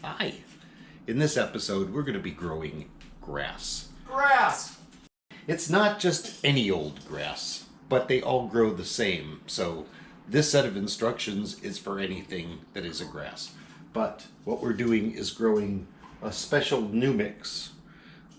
Hi! In this episode, we're going to be growing grass. Grass! It's not just any old grass, but they all grow the same. So this set of instructions is for anything that is a grass. But what we're doing is growing a special new mix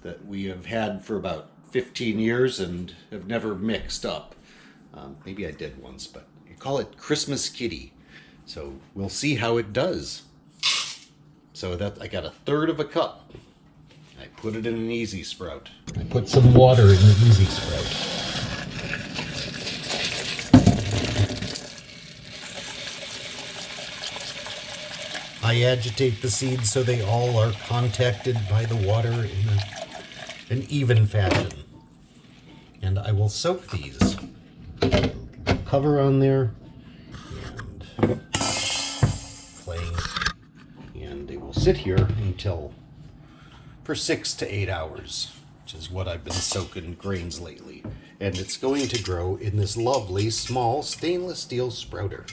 that we have had for about 15 years and have never mixed up. Maybe I did once, but you call it Christmas Kitty. So we'll see how it does. So that I got 1/3 of a cup. I put it in an Easy Sprout. I put some water in the Easy Sprout. I agitate the seeds so they all are contacted by the water in an even fashion. And I will soak these. Cover on there and clay, and they will sit here until for 6 to 8 hours, which is what I've been soaking grains lately. And it's going to grow in this lovely small stainless steel sprouter.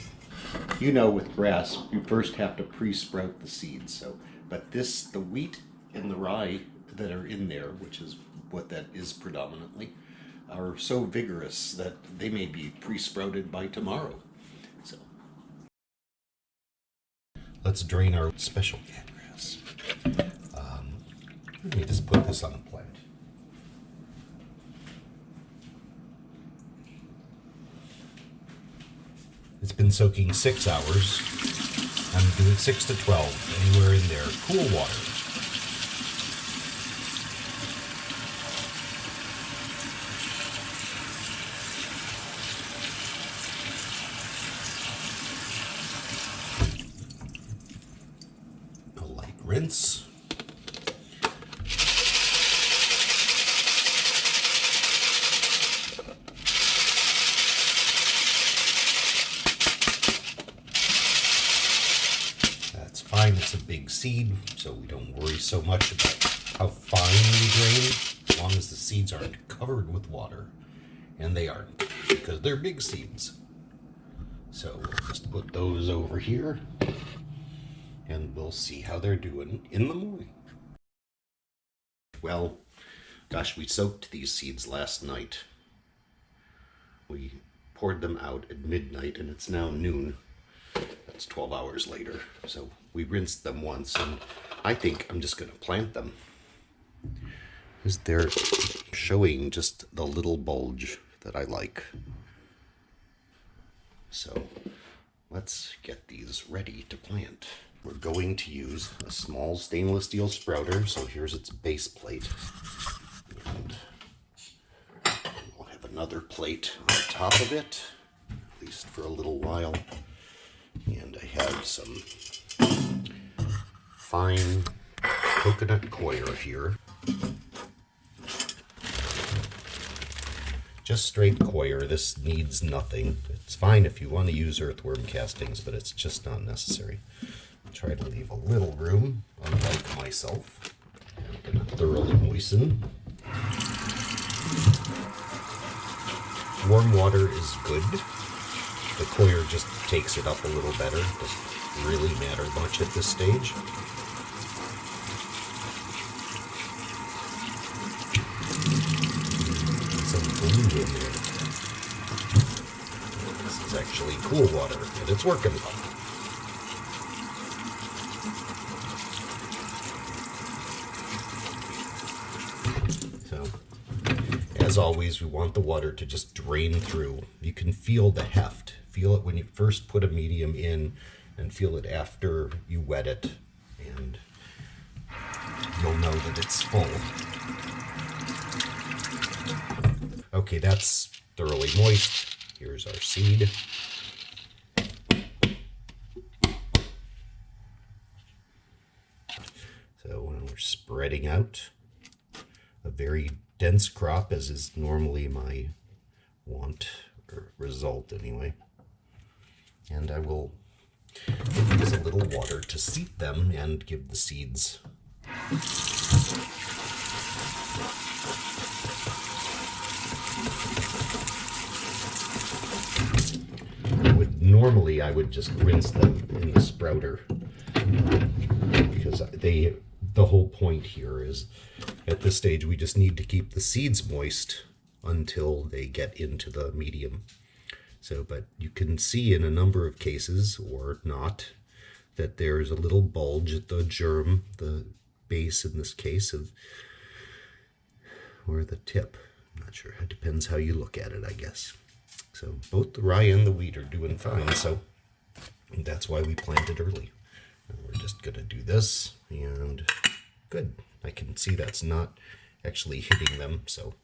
You know, with grass, you first have to pre-sprout the seeds. But the wheat and the rye that are in there, which is what that is predominantly, are so vigorous that they may be pre-sprouted by tomorrow. So let's drain our special cat grass. Let me just put this on a plant. It's been soaking 6 hours. I'm doing 6 to 12, anywhere in there. Cool water. A light rinse. Fine, it's a big seed, so we don't worry so much about how fine we drain, as long as the seeds aren't covered with water. And they aren't, because they're big seeds. So we'll just put those over here, and we'll see how they're doing in the morning. Well, gosh, we soaked these seeds last night. We poured them out at midnight, and it's now noon. That's 12 hours later. So we rinsed them once, and I think I'm just going to plant them. Because they're showing just the little bulge that I like. So let's get these ready to plant. We're going to use a small stainless steel sprouter. So here's its base plate. And we'll have another plate on top of it, at least for a little while. And I have some fine Coconut Coir here. Just straight coir. This needs nothing. It's fine if you want to use earthworm castings, but it's just not necessary. Try to leave a little room, unlike myself. I'm going to thoroughly moisten. Warm water is good. The coir just takes it up a little better. Doesn't really matter much at this stage. Some glue in there. This is actually cool water, and it's working well. So, as always, we want the water to just drain through. You can feel the heft. Feel it when you first put a medium in, and feel it after you wet it, and you'll know that it's full. Okay, that's thoroughly moist. Here's our seed. So when we're spreading out a very dense crop, as is normally my want, or result anyway. And I will use a little water to seep them and give the seeds normally I would just rinse them in the sprouter because the whole point here is at this stage we just need to keep the seeds moist until they get into the medium. So, but you can see in a number of cases, or not, that there's a little bulge at the germ, the base in this case, or the tip. I'm not sure. It depends how you look at it, I guess. So both the rye and the wheat are doing fine, so that's why we planted early. And we're just going to do this, and good. I can see that's not actually hitting them, so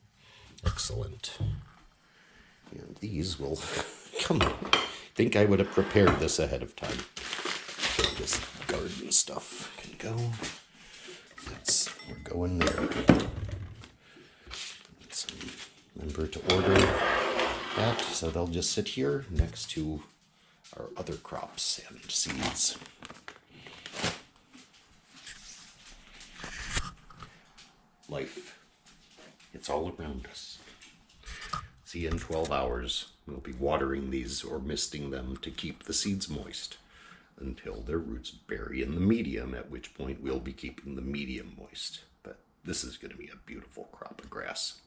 excellent. And these will come. I think I would have prepared this ahead of time. So this garden stuff can go. We're going there. Let's remember to order that, so they'll just sit here next to our other crops and seeds. Life. It's all around us. See, in 12 hours, we'll be watering these or misting them to keep the seeds moist until their roots bury in the medium, at which point we'll be keeping the medium moist. But this is going to be a beautiful crop of grass.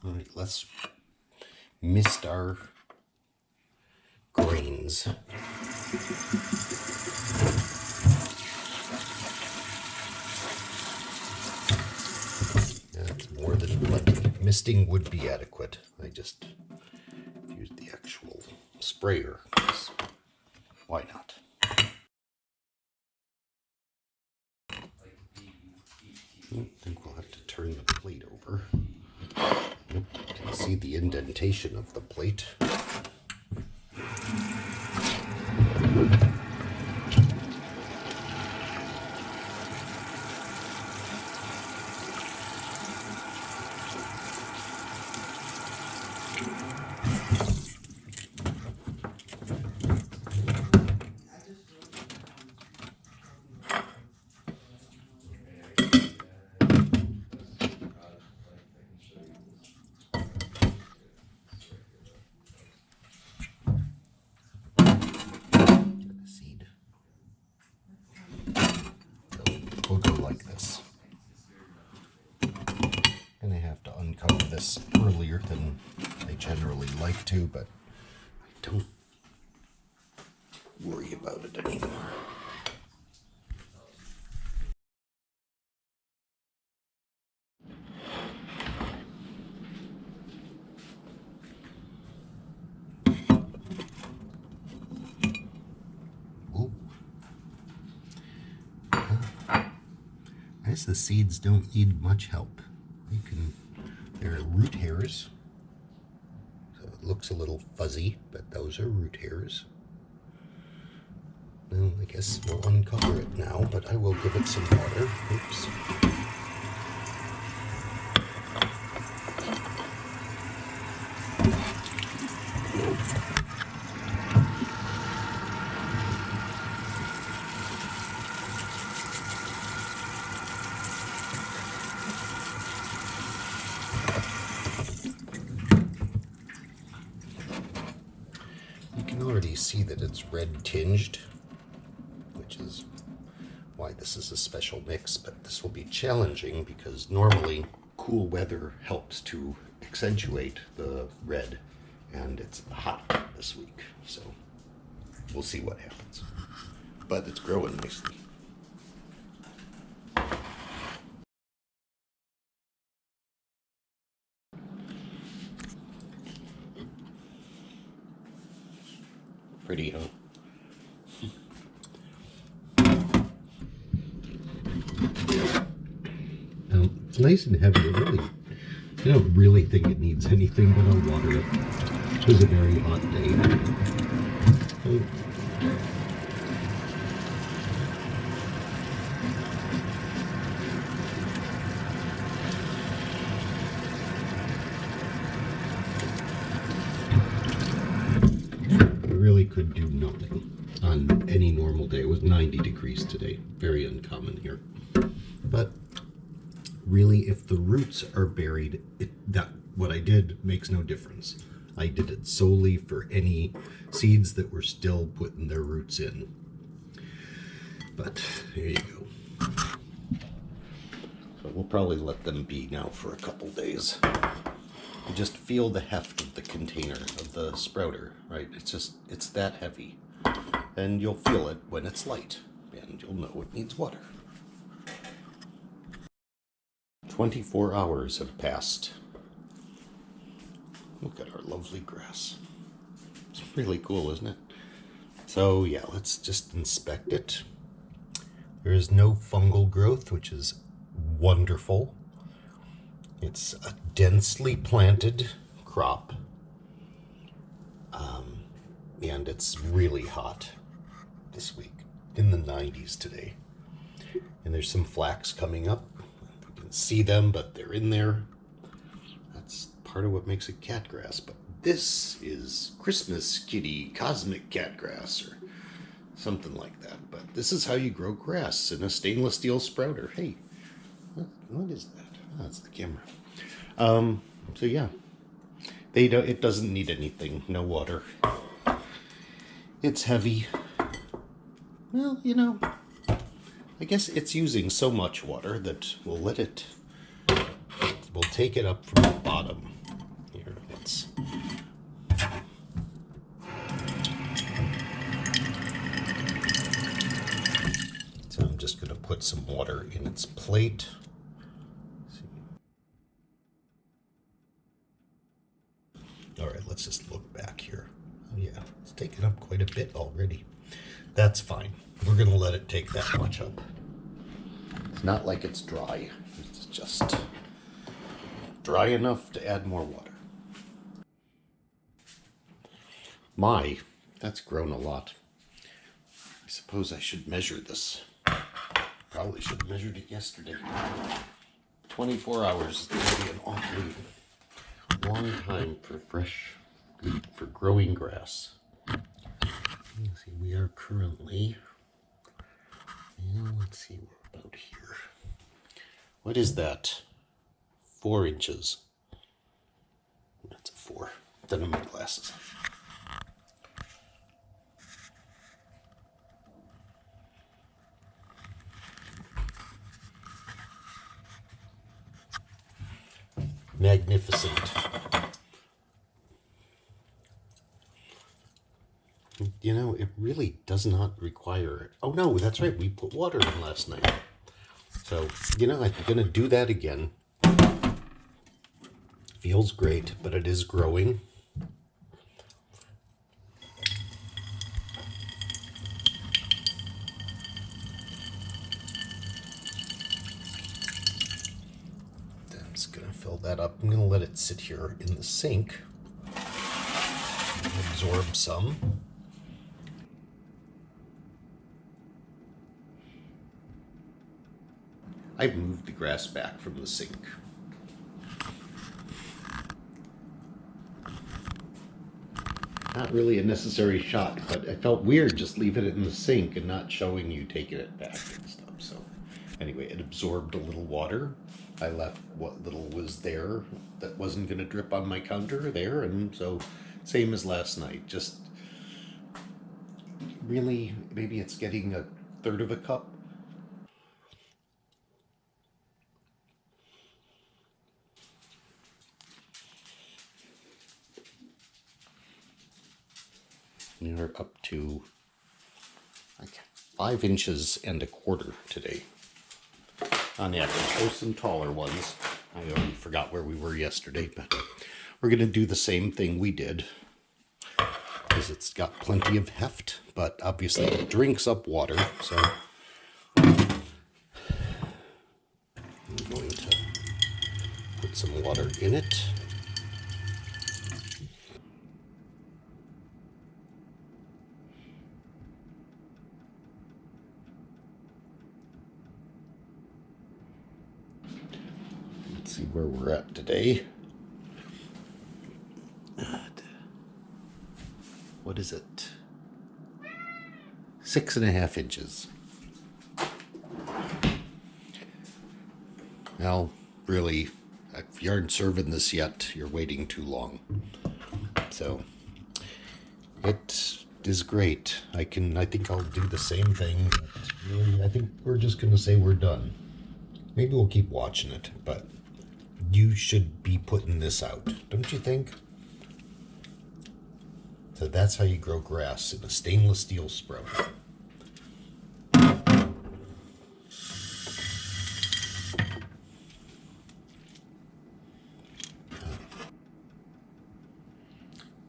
All right, let's mist our grains. That's more than plenty. Misting would be adequate. I just used the actual sprayer. Why not? I think we'll have to turn the plate over. You can see the indentation of the plate. We'll go like this. And I have to uncover this earlier than I generally like to, but I don't worry about it anymore. The seeds don't need much help. There are root hairs, so it looks a little fuzzy, but those are root hairs. Well, I guess we'll uncover it now, but I will give it some water. Oops. See that it's red tinged, which is why this is a special mix, but this will be challenging because normally cool weather helps to accentuate the red, and it's hot this week, so we'll see what happens. But it's growing nicely. Pretty, huh? It's nice and heavy. I don't really think it needs anything, but I'll water it. It was a very hot day. Could do nothing on any normal day. It was 90 degrees today. Very uncommon here. But really, if the roots are buried, that what I did makes no difference. I did it solely for any seeds that were still putting their roots in. But there you go. So we'll probably let them be now for a couple days. You just feel the heft of the container, of the sprouter, right? It's that heavy. And you'll feel it when it's light, and you'll know it needs water. 24 hours have passed. Look at our lovely grass. It's really cool, isn't it? So yeah, let's just inspect it. There is no fungal growth, which is wonderful. It's a densely planted crop. And it's really hot this week, in the 90s today. And there's some flax coming up. You can see them, but they're in there. That's part of what makes it catgrass. But this is Christmas kitty cosmic catgrass or something like that. But this is how you grow grass in a stainless steel sprouter. Hey, what is that? Oh, that's the camera. So yeah, it doesn't need anything, no water. It's heavy. Well, you know, I guess it's using so much water that we'll take it up from the bottom. Here, let's. So I'm just going to put some water in its plate. All right, let's just look back here. Oh yeah, it's taken up quite a bit already. That's fine. We're going to let it take that much up. It's not like it's dry. It's just dry enough to add more water. My, that's grown a lot. I suppose I should measure this. Probably should have measured it yesterday. 24 hours is going to be an awfully long time for growing grass. Let's see, we are currently, let's see, we're about here. What is that? 4 inches. That's a 4. Then I'm my glasses. Magnificent. You know, it really does not require... Oh no, that's right, we put water in last night. So, you know, I'm going to do that again. Feels great, but it is growing. I'm just going to fill that up. I'm going to let it sit here in the sink. Absorb some. I've moved the grass back from the sink. Not really a necessary shot, but I felt weird just leaving it in the sink and not showing you taking it back and stuff. So anyway, it absorbed a little water. I left what little was there that wasn't going to drip on my counter there, and so same as last night. Just really, maybe it's getting 1/3 of a cup. We're up to like 5 inches and 1/4 today on average. There's some taller ones. I already forgot where we were yesterday, but we're going to do the same thing we did because it's got plenty of heft, but obviously it drinks up water, so I'm going to put some water in it. See where we're at today. What is it? 6.5 inches. Now, really, if you aren't serving this yet, you're waiting too long. So it is great. I think I'll do the same thing, but really, I think we're just gonna say we're done. Maybe we'll keep watching it, but you should be putting this out, don't you think? So that's how you grow grass in a stainless steel sprout.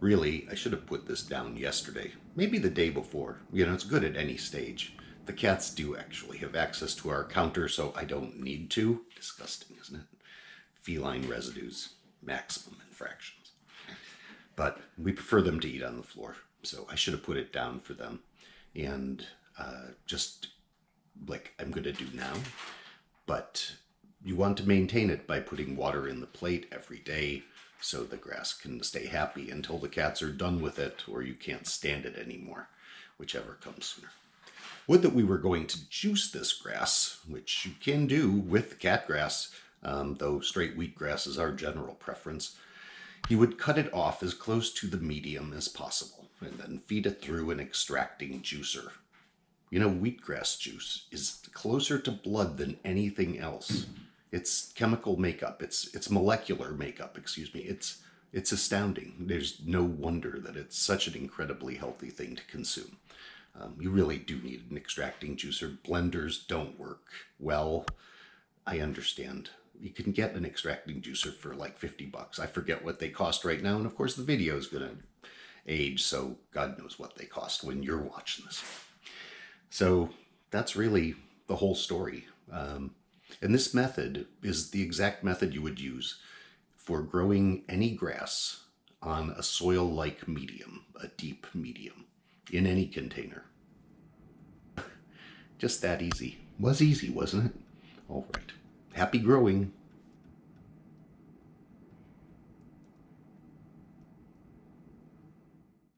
Really, I should have put this down yesterday, maybe the day before. You know, it's good at any stage. The cats do actually have access to our counter, so I don't need to. Disgusting, isn't it? Feline residues, maximum infractions. But we prefer them to eat on the floor, so I should have put it down for them. And just like I'm going to do now. But you want to maintain it by putting water in the plate every day, so the grass can stay happy until the cats are done with it or you can't stand it anymore, whichever comes sooner. Would that we were going to juice this grass, which you can do with cat grass, though straight wheatgrass is our general preference. You would cut it off as close to the medium as possible and then feed it through an extracting juicer. You know, wheatgrass juice is closer to blood than anything else. It's chemical makeup, it's molecular makeup, excuse me. It's astounding. There's no wonder that it's such an incredibly healthy thing to consume. You really do need an extracting juicer. Blenders don't work well. I understand. You can get an extracting juicer for like $50. I forget what they cost right now, and of course the video is going to age, so God knows what they cost when you're watching this. So that's really the whole story. And this method is the exact method you would use for growing any grass on a soil-like medium, a deep medium, in any container. Just that easy. Was easy, wasn't it? All right. Happy growing.